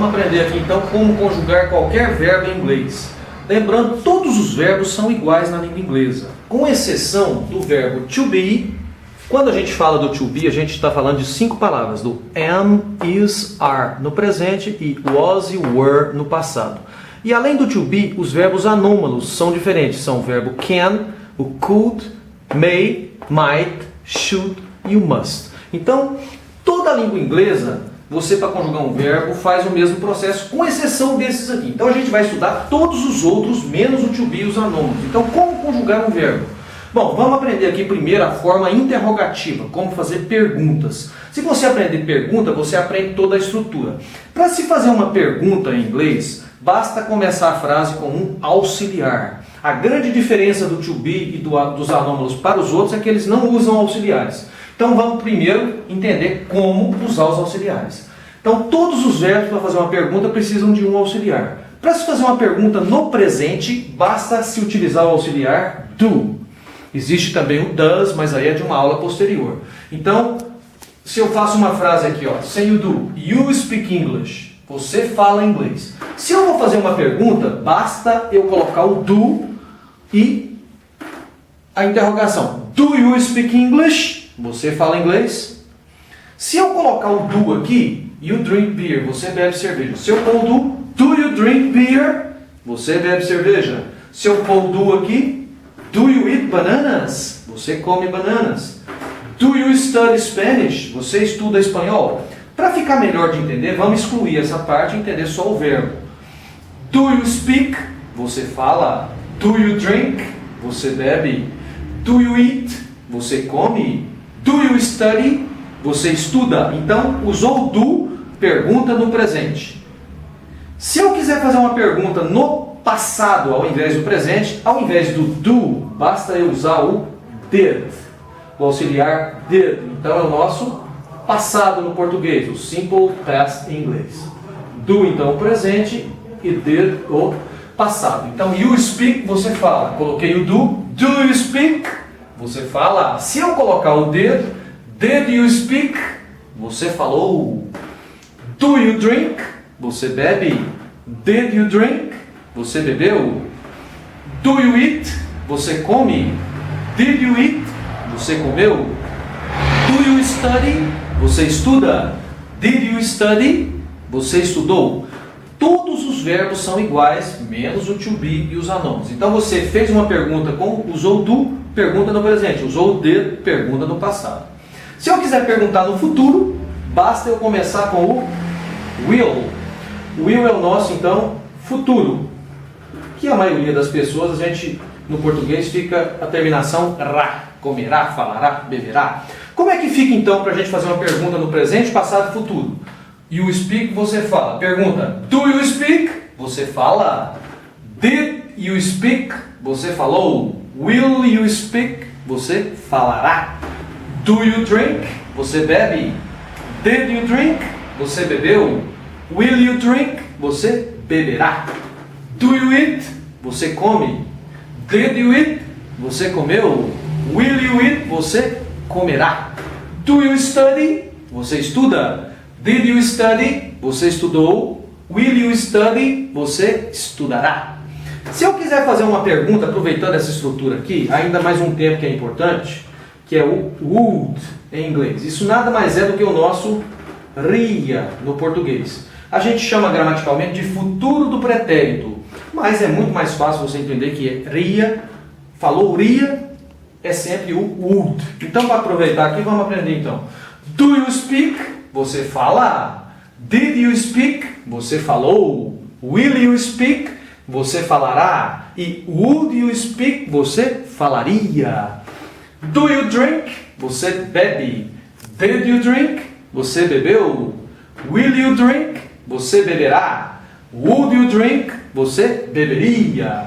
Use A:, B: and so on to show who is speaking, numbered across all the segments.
A: Vamos aprender aqui então como conjugar qualquer verbo em inglês. Lembrando, todos os verbos são iguais na língua inglesa, com exceção do verbo to be. Quando a gente fala do to be, a gente está falando de 5 palavras, do am, is, are no presente e was e were no passado. E além do to be, os verbos anômalos são diferentes. São o verbo can, o could, may, might, should e o must. Então, toda a língua inglesa, você para conjugar um verbo faz o mesmo processo, com exceção desses aqui. Então a gente vai estudar todos os outros, menos o to be e os anômalos. Então, como conjugar um verbo? Bom, vamos aprender aqui primeiro a forma interrogativa, como fazer perguntas. Se você aprender pergunta, você aprende toda a estrutura. Para se fazer uma pergunta em inglês, basta começar a frase com um auxiliar. A grande diferença do to be e dos anômalos para os outros é que eles não usam auxiliares. Então vamos primeiro entender como usar os auxiliares. Então todos os verbos para fazer uma pergunta precisam de um auxiliar. Para se fazer uma pergunta no presente, basta se utilizar o auxiliar do. Existe também o does, mas aí é de uma aula posterior. Então, se eu faço uma frase aqui, ó, sem o do, you speak English, você fala inglês. Se eu vou fazer uma pergunta, basta eu colocar o do e a interrogação. Do you speak English? Você fala inglês? Se eu colocar o do aqui, you drink beer, você bebe cerveja. Se eu pôr o do you drink beer? Você bebe cerveja. Se eu pôr o do aqui, do you eat bananas? Você come bananas. Do you study Spanish? Você estuda espanhol? Para ficar melhor de entender, vamos excluir essa parte e entender só o verbo. Do you speak? Você fala. Do you drink? Você bebe. Do you eat? Você come. Do you study? Você estuda. Então, usou o do, pergunta no presente. Se eu quiser fazer uma pergunta no passado ao invés do presente, ao invés do do, basta eu usar o did, o auxiliar did. Então é o nosso passado no português, o simple past em inglês. Do então o presente e did o passado. Então you speak, você fala. Coloquei o do you speak? Você fala. Se eu colocar o did you speak? Você falou. Do you drink? Você bebe. Did you drink? Você bebeu? Do you eat? Você come? Did you eat? Você comeu? Do you study? Você estuda? Did you study? Você estudou? Todos os verbos são iguais, menos o to be e os anônimos. Então você fez uma pergunta, usou o do, pergunta no presente. Usou o did, pergunta no passado. Se eu quiser perguntar no futuro, basta eu começar com o will. O will é o nosso, então, futuro. Que a maioria das pessoas, a gente, no português, fica a terminação ra. Comerá, falará, beberá. Como é que fica, então, para a gente fazer uma pergunta no presente, passado e futuro? You speak, você fala. Pergunta, do you speak? Você fala. Did you speak? Você falou. Will you speak? Você falará. Do you drink? Você bebe. Did you drink? Você bebeu. Will you drink? Você beberá. Do you eat? Você come. Did you eat? Você comeu. Will you eat? Você comerá. Do you study? Você estuda. Did you study? Você estudou. Will you study? Você estudará. Se eu quiser fazer uma pergunta, aproveitando essa estrutura aqui, ainda mais um termo que é importante, que é o would em inglês. Isso nada mais é do que o nosso ria no português. A gente chama gramaticalmente de futuro do pretérito, mas é muito mais fácil você entender que ria, falou ria, é sempre o would. Então, para aproveitar aqui, vamos aprender então. Do you speak? Você fala. Did you speak? Você falou. Will you speak? Você falará. E would you speak? Você falaria. Do you drink? Você bebe. Did you drink? Você bebeu. Will you drink? Você beberá. Would you drink? Você beberia.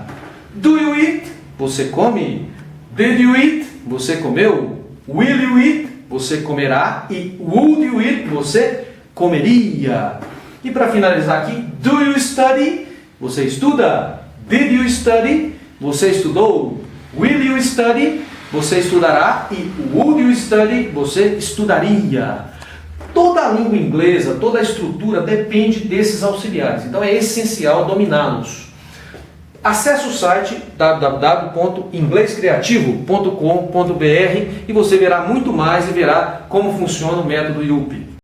A: Do you eat? Você come. Did you eat? Você comeu. Will you eat? Você comerá. E would you eat? Você comeria. E para finalizar aqui, do you study? Você estuda. Did you study? Você estudou. Will you study? Você estudará. E would you study? Você estudaria. Toda Toda a língua inglesa, toda a estrutura depende desses auxiliares. Então é essencial dominá-los. Acesse o site www.inglescreativo.com.br e você verá muito mais e verá como funciona o método IUP.